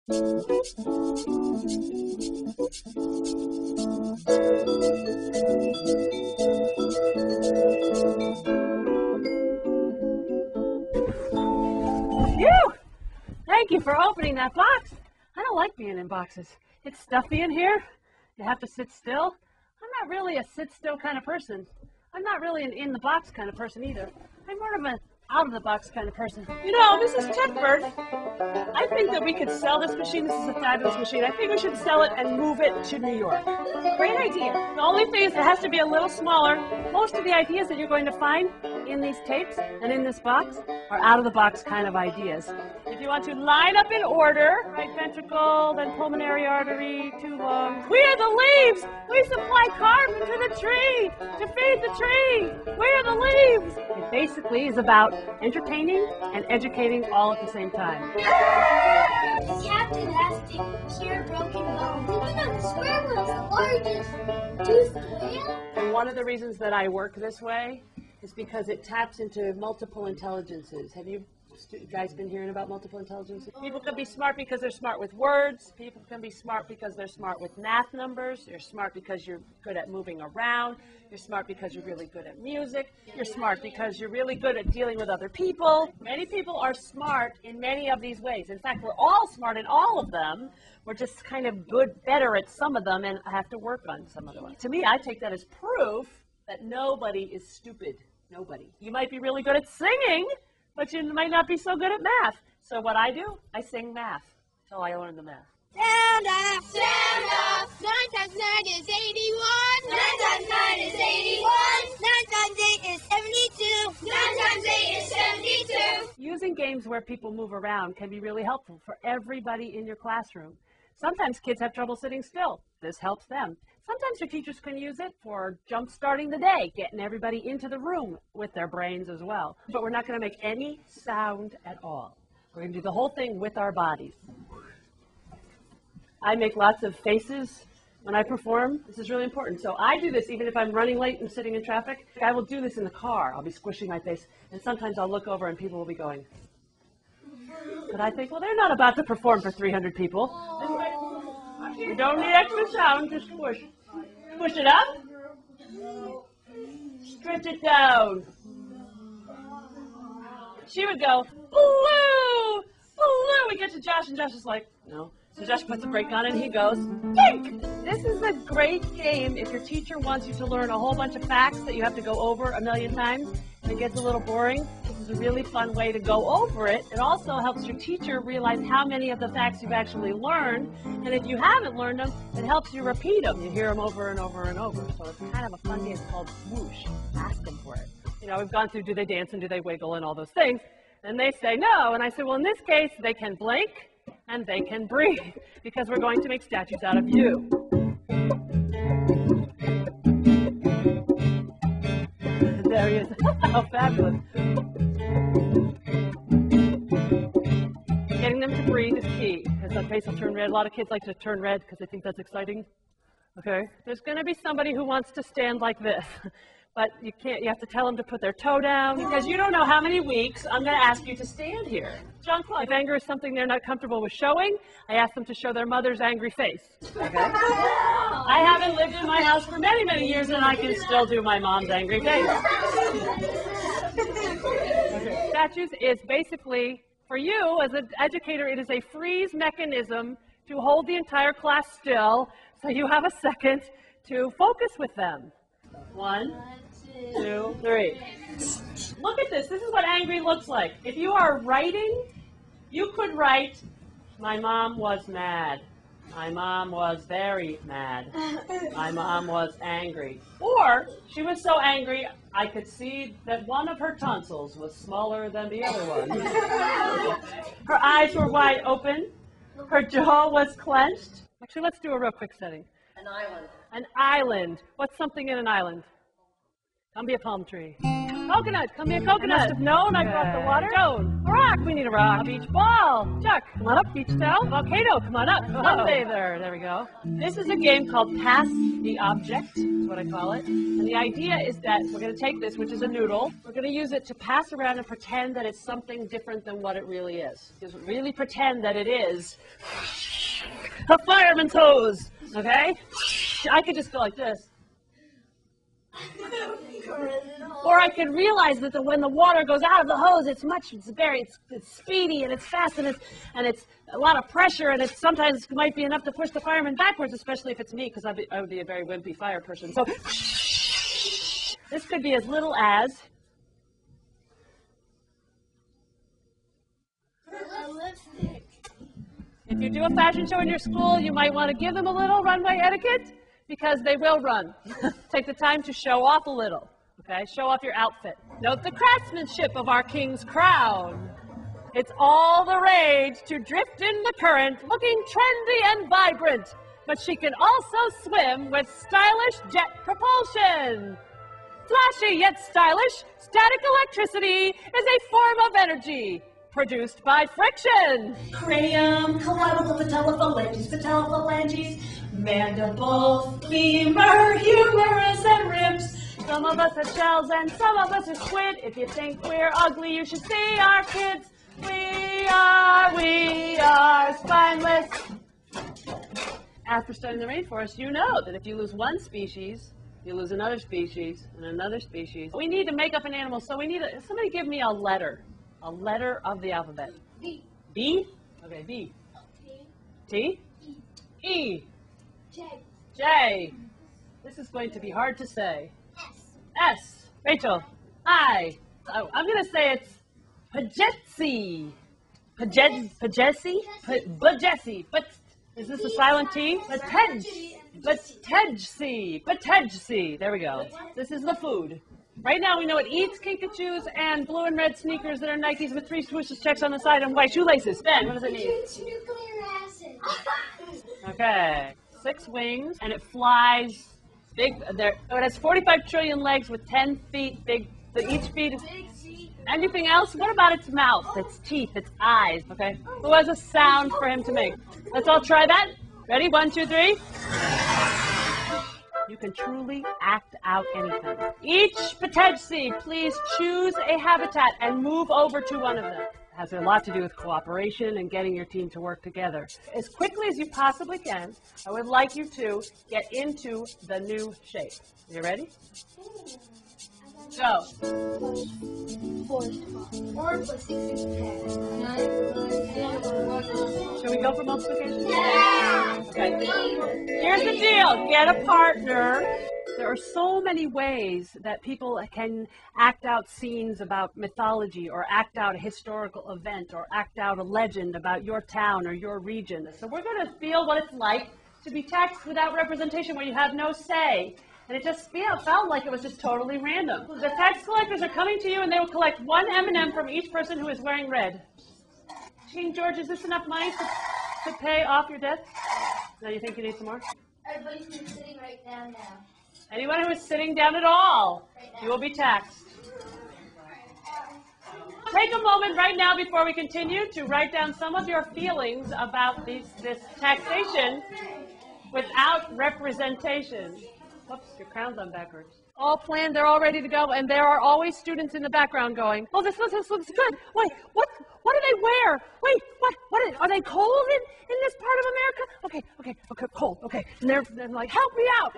Phew! Thank you for opening that box. I don't like being in boxes. It's stuffy in here. You have to sit still. I'm not really a sit still kind of person. I'm not really an in the box kind of person either. I'm more of an out of the box kind of person. You know, Mrs. Tedford, I think that we could sell this machine. This is a fabulous machine. I think we should sell it and move it to New York. Great idea. The only thing is it has to be a little smaller. Most of the ideas that you're going to find in these tapes and in this box are out of the box kind of ideas. If you want to line up in order, right ventricle, then pulmonary artery, two lungs. We are the leaves. We supply carbon to the tree to feed the tree. We are the leaves. It basically is about entertaining and educating all at the same time. Captain has to cure broken bones. Even though the square one is the largest toothed whale. And one of the reasons that I work this way is because it taps into multiple intelligences. Have you guys been hearing about multiple intelligences? People can be smart because they're smart with words. People can be smart because they're smart with math numbers. You're smart because you're good at moving around. You're smart because you're really good at music. You're smart because you're really good at dealing with other people. Many people are smart in many of these ways. In fact, we're all smart in all of them. We're just kind of better at some of them and have to work on some of them. To me, I take that as proof that nobody is stupid. Nobody. You might be really good at singing, but you might not be so good at math. So what I do, I sing math until I learn the math. Sound off! Sound off! 9 times 9 is 81. 9 times 9 is 81. 9 times 8 is 72. 9 times 8 is 72. Using games where people move around can be really helpful for everybody in your classroom. Sometimes kids have trouble sitting still. This helps them. Sometimes your teachers can use it for jump-starting the day, getting everybody into the room with their brains as well. But we're not going to make any sound at all. We're going to do the whole thing with our bodies. I make lots of faces when I perform. This is really important. So I do this even if I'm running late and sitting in traffic. I will do this in the car. I'll be squishing my face. And sometimes I'll look over and people will be going. But I think, well, they're not about to perform for 300 people. You don't need extra sound, just squish. Push it up. Stretch it down. She would go, blue, blue. We get to Josh, and Josh is like, no. So Josh puts a brake on, and he goes, dink. This is a great game if your teacher wants you to learn a whole bunch of facts that you have to go over a million times, and it gets a little boring. This is a really fun way to go over it. It also helps your teacher realize how many of the facts you've actually learned, and if you haven't learned them, it helps you repeat them. You hear them over and over and over. So it's kind of a fun game. It's called Whoosh. Ask them for it. You know, we've gone through do they dance and do they wiggle and all those things, and they say no, and I say, well, in this case, they can blink and they can breathe because we're going to make statues out of you. There he is. How fabulous. Getting them to breathe is key because that face will turn red. A lot of kids like to turn red because they think that's exciting. Okay? There's going to be somebody who wants to stand like this. But you can't, you have to tell them to put their toe down because you don't know how many weeks I'm going to ask you to stand here. Jean-Claude, if anger is something they're not comfortable with showing, I ask them to show their mother's angry face. Okay? I haven't lived in my house for many, many years and I can still do my mom's angry face. Okay. Statues is basically, for you as an educator, it is a freeze mechanism to hold the entire class still so you have a second to focus with them. 1, 2, 3. Look at this. This is what angry looks like. If you are writing, you could write, my mom was mad. My mom was very mad. My mom was angry. Or, she was so angry, I could see that one of her tonsils was smaller than the other one. Her eyes were wide open. Her jaw was clenched. Actually, let's do a real quick setting. An island. An island. What's something in an island? Come be a palm tree. Coconut. Come be a coconut. You must have known I brought the water. Stone. A rock. We need a rock. A beach ball. Chuck. Come on up. Beach towel. Volcano. Come on up. Sunbather. There we go. This is a game called Pass the Object. Is what I call it. And the idea is that we're going to take this, which is a noodle. We're going to use it to pass around and pretend that it's something different than what it really is. Because really pretend that it is a fireman's hose, okay? I could just go like this. Or I could realize that when the water goes out of the hose, it's speedy and it's fast and it's a lot of pressure, and it sometimes might be enough to push the fireman backwards, especially if it's me, because I would be a very wimpy fire person. So this could be as little as A lipstick. if you do a fashion show in your school, you might want to give them a little runway etiquette, because they will run. Take the time to show off a little, okay? Show off your outfit. Note the craftsmanship of our king's crown. It's all the rage to drift in the current, looking trendy and vibrant, but she can also swim with stylish jet propulsion. Flashy yet stylish, static electricity is a form of energy produced by friction. Cranium, clavicle, patellophalanges, mandible, femur, humerus, and ribs. Some of us are shells and some of us are squid. If you think we're ugly, you should see our kids. We are spineless. After studying the rainforest, you know that if you lose one species, you lose another species and another species. We need to make up an animal, so we need somebody give me a letter of the alphabet. B. B? Okay, B. T. T? E. J. J. This is going to be hard to say. S. S. Rachel. I. I'm going to say it's Pajetsi. Pajetsi? But is this a silent T? Patejsi. There we go. This is the food. Right now we know it eats kinkajous and blue and red sneakers that are Nikes with 3 swooshes checks on the side and white shoelaces. Ben, what does it need? It's nuclear acid. Okay. 6 wings, and it flies big. It has 45 trillion legs with 10 feet big. Each feet is. Anything else? What about its mouth, its teeth, its eyes? Okay. Who has a sound for him to make? Let's all try that. Ready? 1, 2, 3. You can truly act out anything. Each Patejsi, please choose a habitat and move over to one of them. It has a lot to do with cooperation and getting your team to work together. As quickly as you possibly can, I would like you to get into the new shape. You ready? Go. 4 plus 6 is 10. 9 plus Should we go for multiplication? Yeah! Okay. Here's the deal. Get a partner. There are so many ways that people can act out scenes about mythology, or act out a historical event, or act out a legend about your town or your region. So we're going to feel what it's like to be taxed without representation, where you have no say. And it just felt like it was just totally random. The tax collectors are coming to you, and they will collect 1 M&M from each person who is wearing red. King George, is this enough money to pay off your debt? No, you think you need some more? Everybody's been sitting right down now. Anyone who is sitting down at all, you will be taxed. Take a moment right now before we continue to write down some of your feelings about this taxation without representation. Whoops, your crown's on backwards. All planned, they're all ready to go, and there are always students in the background going, oh, this looks good. Wait, what do they wear? Wait, are they cold in this part of America? Okay, cold, okay. And they're like, help me out.